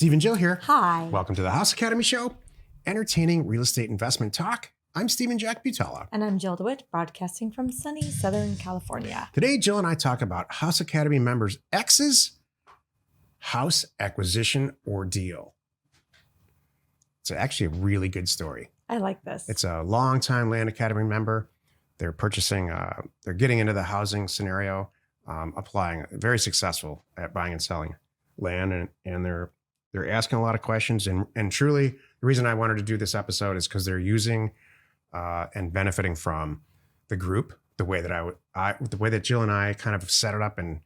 Steve and Jill here. Hi. Welcome to the House Academy Show, entertaining real estate investment talk. I'm Steve and Jack Butala. And I'm Jill DeWitt, broadcasting from sunny Southern California. Today, Jill and I talk about House Academy members' ex's house acquisition ordeal. It's actually a really good story. I like this. It's a longtime Land Academy member. They're purchasing, they're getting into the housing scenario, applying, very successful at buying and selling land, and they're asking a lot of questions. And truly, the reason I wanted to do this episode is because they're using and benefiting from the group the way that the way that Jill and I kind of set it up and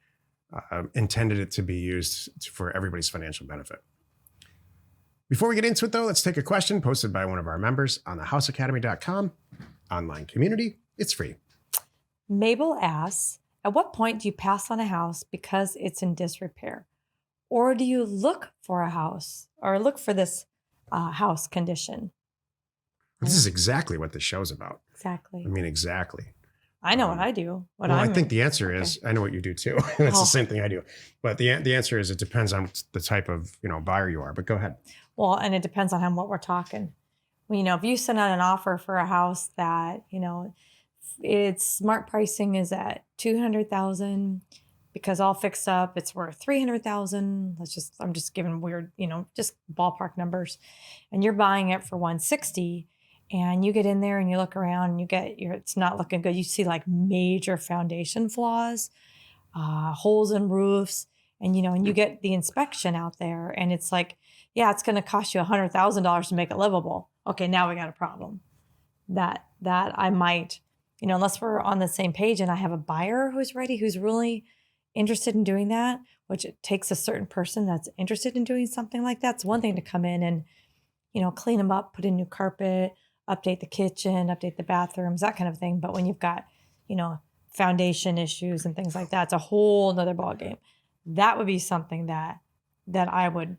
intended it to be used for everybody's financial benefit. Before we get into it, though, let's take a question posted by one of our members on the houseacademy.com online community. It's free. Mabel asks, at what point do you pass on a house because it's in disrepair? Or do you look for a house or look for this house condition? This is exactly what the show's about. Exactly. I mean, exactly. I know what I do. I think the answer is, I know what you do too. It's the same thing I do. But the answer is it depends on the type of buyer you are. But go ahead. Well, and it depends on what we're talking. If you send out an offer for a house that, its smart pricing is at $200,000 because all fixed up, it's worth $300,000. I'm just giving weird, just ballpark numbers. And you're buying it for $160,000. And you get in there and you look around and it's not looking good. You see like major foundation flaws, holes in roofs, and you get the inspection out there and it's like, yeah, it's going to cost you $100,000 to make it livable. Okay, now we got a problem. That I might, unless we're on the same page and I have a buyer who's ready, who's really interested in doing that, which it takes a certain person that's interested in doing something like that. It's one thing to come in and, clean them up, put in new carpet, update the kitchen, update the bathrooms, that kind of thing. But when you've got, foundation issues and things like that, it's a whole nother ballgame. That would be something that I would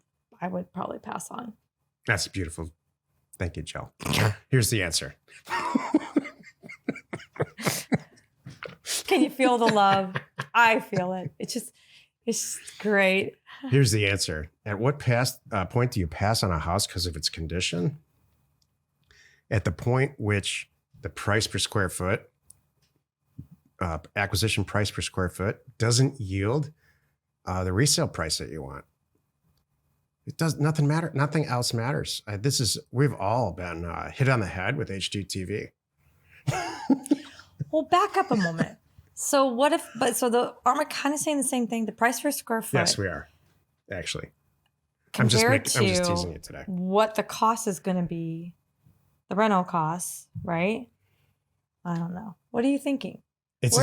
probably pass on. That's beautiful. Thank you, Jill. Here's the answer. Can you feel the love? I feel it. It's great. Here's the answer. At what point do you pass on a house because of its condition? At the point which the price per square foot, acquisition price per square foot, doesn't yield the resale price that you want. It does nothing matter. Nothing else matters. We've all been hit on the head with HGTV. Well, back up a moment. So aren't we kind of saying the same thing? The price per square foot. Yes, we are. Actually, I'm just teasing you today. What the cost is going to be, the rental costs, right? I don't know. What are you thinking? It's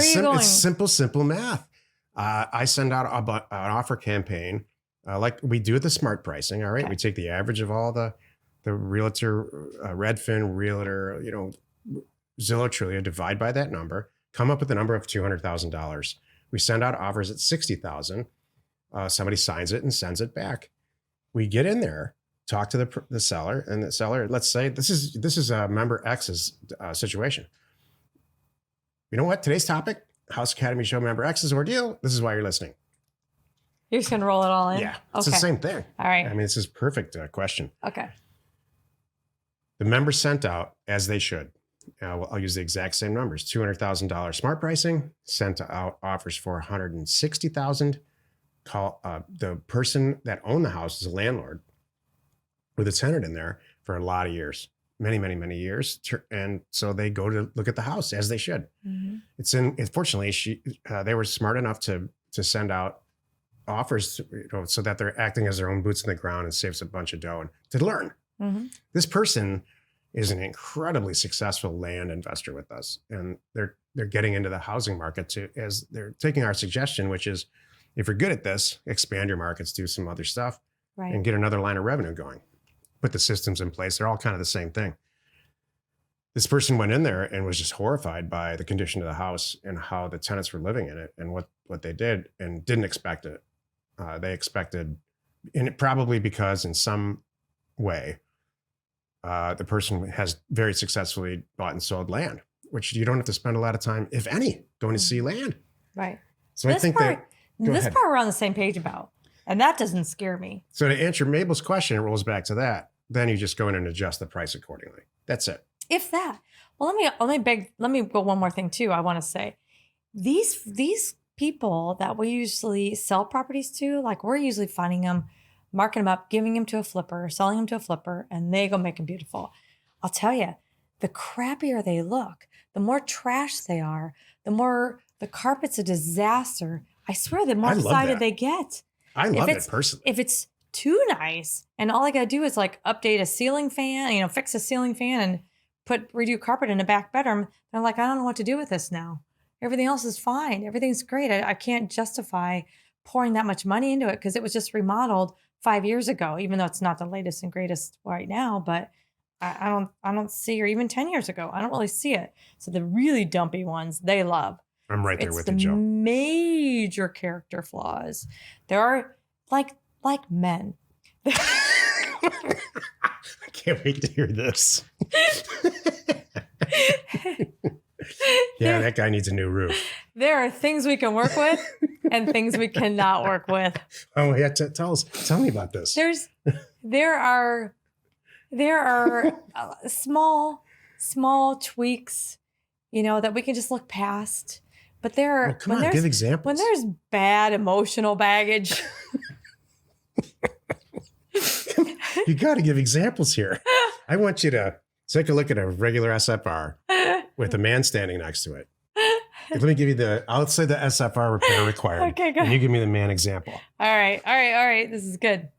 simple math. I send out an offer campaign like we do with the smart pricing. All right, okay. We take the average of all the realtor, Redfin, realtor, Zillow, Trulia, divide by that number, come up with the number of $200,000. We send out offers at $60,000. Somebody signs it and sends it back. We get in there, talk to the seller, and the seller, let's say this is member X's situation. You know what? Today's topic, House Academy Show member X's ordeal. This is why you're listening. You're just going to roll it all in? Yeah. It's the same thing. All right. I mean, this is perfect question. Okay. The member sent out, as they should. I'll use the exact same numbers. $200,000 smart pricing, sent out offers for $160,000. The person that owned the house is a landlord with a tenant in there for a lot of years, many, many, many years. And so they go to look at the house, as they should. Mm-hmm. Fortunately, they were smart enough to send out offers, so that they're acting as their own boots in the ground and saves a bunch of dough and to learn. Mm-hmm. This person is an incredibly successful land investor with us, and they're getting into the housing market as they're taking our suggestion, which is, if you're good at this, expand your markets, do some other stuff, right, and get another line of revenue going. Put the systems in place. They're all kind of the same thing. This person went in there and was just horrified by the condition of the house and how the tenants were living in it and what they did, and didn't expect it. They expected, and it probably because in some way, the person has very successfully bought and sold land, which you don't have to spend a lot of time, if any, going to see land. Right. So I think part we're on the same page about. And that doesn't scare me. So to answer Mabel's question, it rolls back to that. Then you just go in and adjust the price accordingly. That's it. If that. Well, let me go one more thing too. I want to say these people that we usually sell properties to, like we're usually finding them, marking them up, giving them to a flipper, selling them to a flipper, and they go make them beautiful. I'll tell you, the crappier they look, the more trash they are, the more the carpet's a disaster. I swear, the more I love excited that. they get. I love it personally. If it's too nice and all I got to do is like update a ceiling fan, fix a ceiling fan and redo carpet in a back bedroom, they're like, I don't know what to do with this now. Everything else is fine. Everything's great. I can't justify pouring that much money into it because it was just remodeled 5 years ago, even though it's not the latest and greatest right now, but I don't see, or even 10 years ago, I don't really see it. So the really dumpy ones, they love. I'm right there It's with the you, Joe. major character flaws. There are like men. I can't wait to hear this. Yeah, that guy needs a new roof. There are things we can work with and things we cannot work with. Oh, yeah, tell me about this. There are small tweaks, that we can just look past. But there are Come on, give examples. when there's bad emotional baggage. You got to give examples here. I want you to take a look at a regular SFR with a man standing next to it. Let me give you I'll say the SFR repair required. Okay, go and you give me the man example. All right. This is good.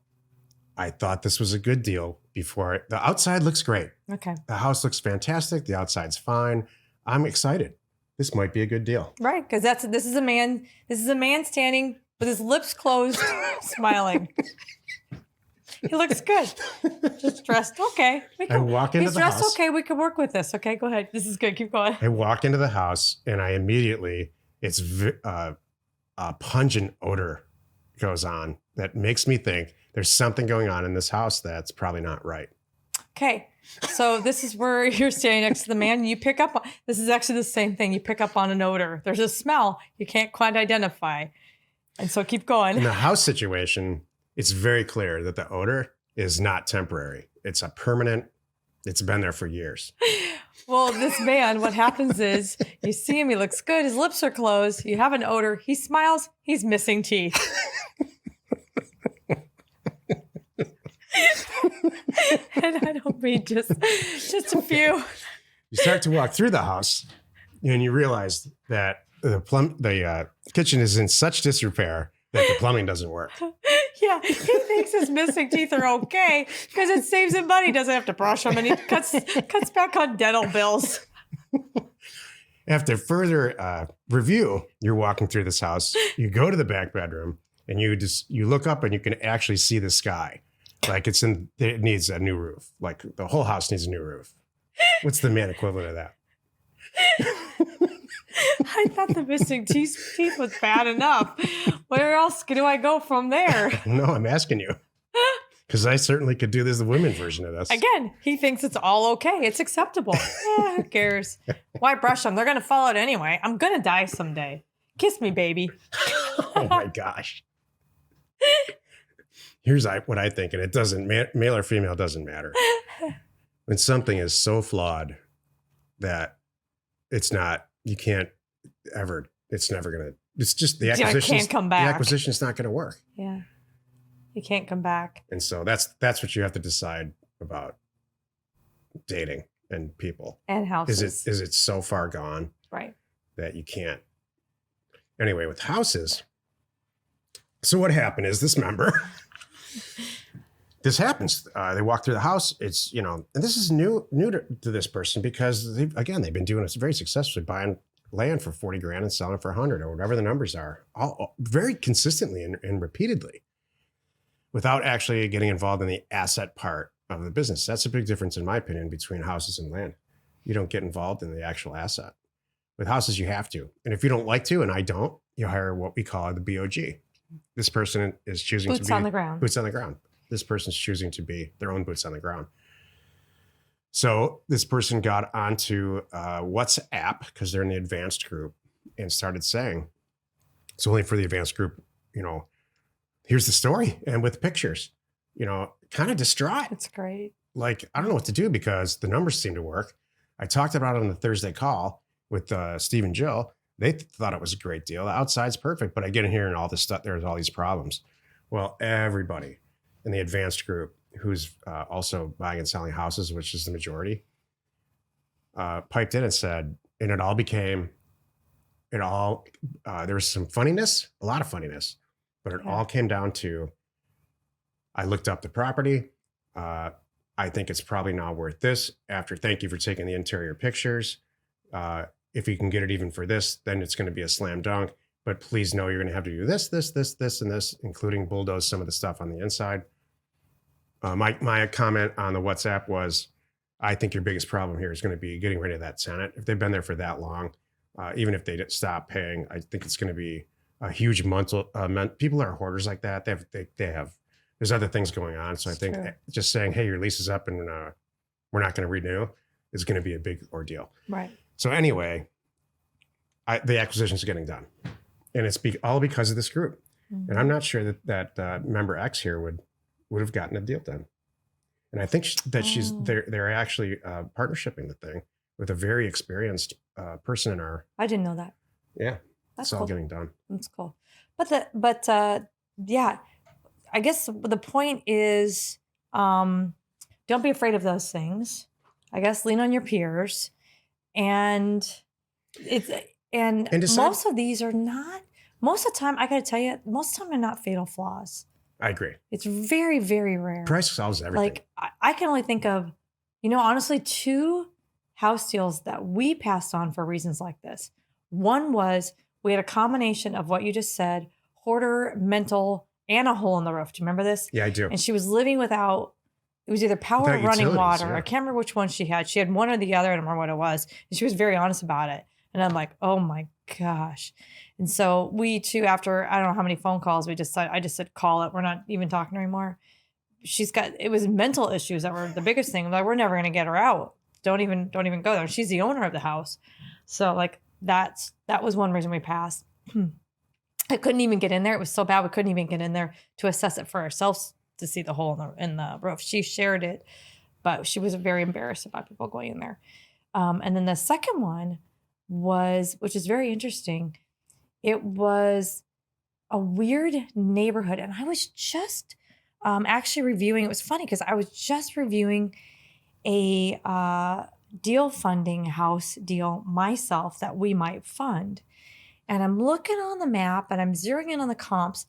I thought this was a good deal before. The outside looks great. Okay. The house looks fantastic. The outside's fine. I'm excited. This might be a good deal. Right, because this is a man standing with his lips closed, smiling. He looks good. Just dressed okay. I walk into He's the dressed house. okay. We can work with this. Okay, go ahead. This is good. Keep going. I walk into the house and I immediately, a pungent odor goes on that makes me think there's something going on in this house that's probably not right. Okay, so this is where you're standing next to the man. And you pick up. This is actually the same thing. You pick up on an odor. There's a smell you can't quite identify, and so keep going. In the house situation, it's very clear that the odor is not temporary. It's a permanent. It's been there for years. Well, this man, what happens is you see him. He looks good. His lips are closed. You have an odor. He smiles. He's missing teeth. And I don't mean just a few. You start to walk through the house and you realize that the kitchen is in such disrepair that the plumbing doesn't work. Yeah, he thinks his missing teeth are okay because it saves him money. He doesn't have to brush them, and he cuts back on dental bills. After further review, you're walking through this house. You go to the back bedroom and you look up and you can actually see the sky. Like it needs a new roof. Like the whole house needs a new roof. What's the man equivalent of that? I thought the missing teeth was bad enough. Where else do I go from there? No, I'm asking you. Because I certainly could do this, the women version of this. Again, he thinks it's all okay. It's acceptable. Who cares? Why brush them? They're going to fall out anyway. I'm going to die someday. Kiss me, baby. Oh my gosh. Here's what I think, and it doesn't, male or female doesn't matter. When something is so flawed that it's not, you can't ever, it's never going to, it's just the acquisition. Can't come back. The acquisition's not going to work. Yeah. You can't come back. And so that's what you have to decide about dating and people. And houses. Is it so far gone? Right. That you can't. Anyway, with houses. So what happened is this happens. They walk through the house. It's, and this is new to this person because they've been doing this very successfully, buying land for 40 grand and selling it for 100 or whatever the numbers are, all very consistently and repeatedly without actually getting involved in the asset part of the business. That's a big difference, in my opinion, between houses and land. You don't get involved in the actual asset. With houses, you have to. And if you don't like to, and I don't, you hire what we call the BOG. This person is choosing to be... Boots on the ground. Boots on the ground. This person's choosing to be their own boots on the ground. So this person got onto WhatsApp, because they're in the advanced group, and started saying, it's only for the advanced group, here's the story, and with pictures, kind of distraught. It's great. Like, I don't know what to do because the numbers seem to work. I talked about it on the Thursday call with Steve and Jill. They thought it was a great deal. The outside's perfect, but I get in here and all this stuff, there's all these problems. Well, everybody in the advanced group who's also buying and selling houses, which is the majority, piped in and said, and there was some funniness, a lot of funniness, but it all came down to, I looked up the property. I think it's probably not worth this. Thank you for taking the interior pictures. If you can get it even for this, then it's going to be a slam dunk. But please know you're going to have to do this, and this, including bulldoze some of the stuff on the inside. My comment on the WhatsApp was, I think your biggest problem here is going to be getting rid of that tenant. If they've been there for that long, even if they stop paying, I think it's going to be a huge people are hoarders like that. They have there's other things going on. So I think just saying, hey, your lease is up and we're not going to renew is going to be a big ordeal. Right. So anyway, the acquisition is getting done, and it's all because of this group. Mm-hmm. And I'm not sure that member X here would have gotten a deal done. And I think they're actually partnershiping the thing with a very experienced person in our. I didn't know that. Yeah, it's all getting done. That's cool. But yeah, I guess the point is, don't be afraid of those things. I guess lean on your peers, and most of these are not. Most of the time, I got to tell you, most of the time they're not fatal flaws. I agree. It's very, very rare. Price solves everything. Like I can only think of, honestly, 2 house deals that we passed on for reasons like this. One was we had a combination of what you just said, hoarder, mental, and a hole in the roof. Do you remember this? Yeah, I do. And she was living without, it was either power or running water. Yeah. I can't remember which one she had. She had one or the other. I don't remember what it was. And she was very honest about it. And I'm like, oh my gosh. And so we too, after I don't know how many phone calls, I just said, call it. We're not even talking to her anymore. It was mental issues that were the biggest thing. Like, we're never going to get her out. Don't even go there. She's the owner of the house. So like that was one reason we passed. I couldn't even get in there. It was so bad. We couldn't even get in there to assess it for ourselves to see the hole in the roof. She shared it, but she was very embarrassed about people going in there. And then the second one was, which is very interesting. It was a weird neighborhood. And I was just actually reviewing. It was funny because I was just reviewing a deal funding house deal myself that we might fund. And I'm looking on the map and I'm zeroing in on the comps.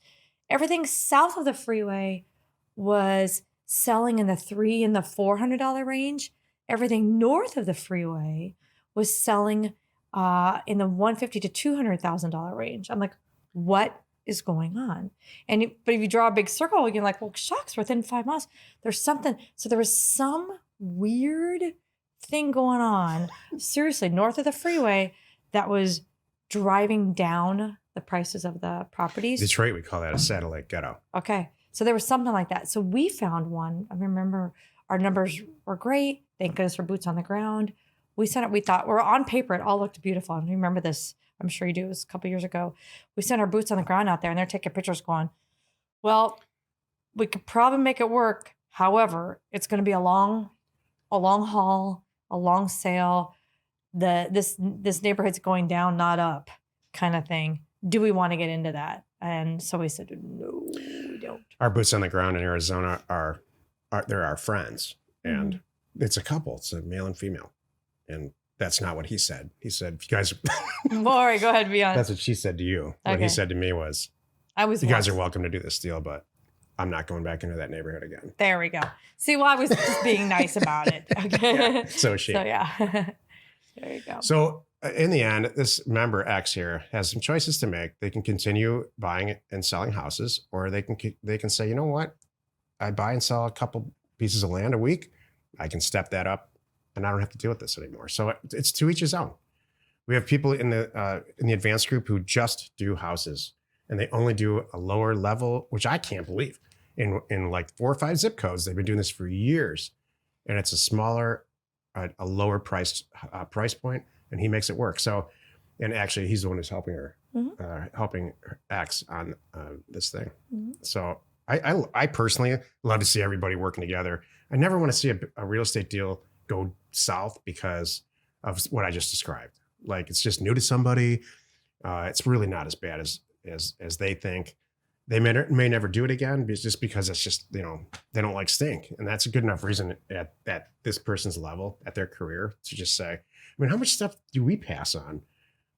Everything south of the freeway was selling in the $300 and the $400 range. Everything north of the freeway was selling in the $150,000 to $200,000 range. I'm like, what is going on? But if you draw a big circle, you're like, well, shucks, within 5 months, there's something. So there was some weird thing going on, seriously, north of the freeway that was driving down the prices of the properties. Detroit, we call that a satellite ghetto. Okay. So there was something like that. So we found one. I remember our numbers were great. Thank goodness for boots on the ground. We sent it. We thought, we're on paper. It all looked beautiful. And you remember this. I'm sure you do. It was a couple years ago. We sent our boots on the ground out there and they're taking pictures going, well, we could probably make it work. However, it's going to be a long haul, a long sale. This neighborhood's going down, not up, kind of thing. Do we want to get into that? And so we said, no, we don't. Our boots on the ground in Arizona are they're our friends, and it's a couple. It's a male and female, and that's not what he said. He said, "If you guys." Lori, go ahead, be honest. That's what she said to you. Okay. What he said to me was, "You guys are welcome to do this deal, but I'm not going back into that neighborhood again." There we go. See, well, I was just being nice about it. Okay. Yeah, so is she. So yeah. There you go. So in the end, this member X here has some choices to make. They can continue buying and selling houses, or they can say, you know what? I buy and sell a couple pieces of land a week. I can step that up, and I don't have to deal with this anymore. So it's to each his own. We have people in the advanced group who just do houses, and they only do a lower level, which I can't believe. In like 4 or 5 zip codes, they've been doing this for years, and it's a smaller, a lower priced price point, and he makes it work. So, and actually, he's the one who's helping her helping X on this thing. Mm-hmm. So I personally love to see everybody working together. I never want to see a real estate deal go south because of what I just described. Like it's just new to somebody. It's really not as bad as they think. They may never do it again, just because it's just, they don't like stink. And that's a good enough reason at this person's level, at their career, to just say, I mean, how much stuff do we pass on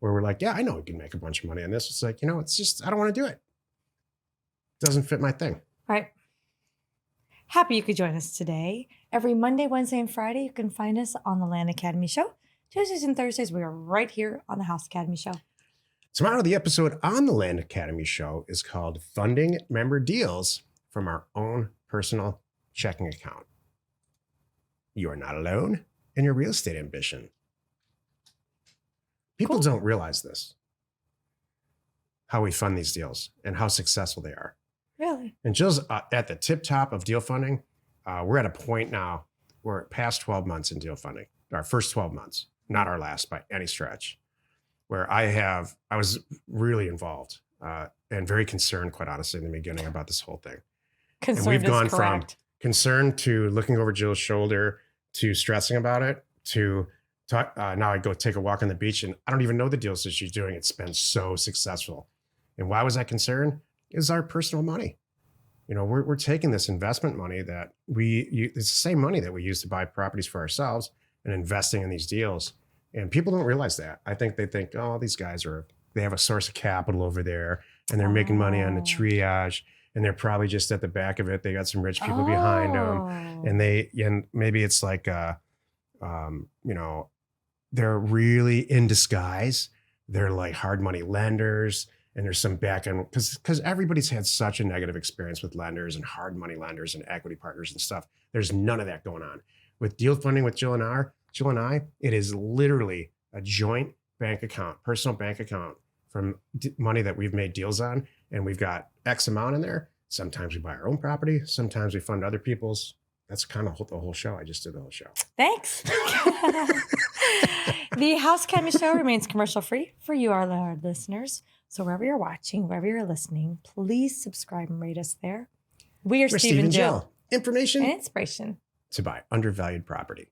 where we're like, yeah, I know we can make a bunch of money on this. It's like, it's just, I don't want to do it. It doesn't fit my thing. Right. Happy you could join us today. Every Monday, Wednesday, and Friday, you can find us on the Land Academy Show. Tuesdays and Thursdays, we are right here on the House Academy Show. Tomorrow, the episode on the Land Academy Show is called Funding Member Deals from Our Own Personal Checking Account. You are not alone in your real estate ambition. People don't realize this, how we fund these deals and how successful they are. Really? And Jill's at the tip top of deal funding. We're at a point now, we're past 12 months in deal funding, our first 12 months, not our last by any stretch, where I was really involved and very concerned, quite honestly, in the beginning about this whole thing. Concerned and we've is gone correct. from concerned to looking over Jill's shoulder to stressing about it to now I go take a walk on the beach and I don't even know the deals that she's doing. It's been so successful. And why was I concerned? It's our personal money. We're taking this investment money that it's the same money that we use to buy properties for ourselves and investing in these deals. And people don't realize that. I think they think, oh, these guys they have a source of capital over there and they're making money on the triage. And they're probably just at the back of it. They got some rich people behind them. And maybe it's like, they're really in disguise. They're like hard money lenders. And there's some back end, because everybody's had such a negative experience with lenders and hard money lenders and equity partners and stuff. There's none of that going on. With deal funding with Jill and I, it is literally a joint bank account, personal bank account from money that we've made deals on. And we've got X amount in there. Sometimes we buy our own property. Sometimes we fund other people's. That's kind of the whole show. I just did the whole show. Thanks. The House Academy Show remains commercial free for you, our listeners. So wherever you're watching, wherever you're listening, please subscribe and rate us there. We're Steve and Jill. Information and inspiration to buy undervalued property.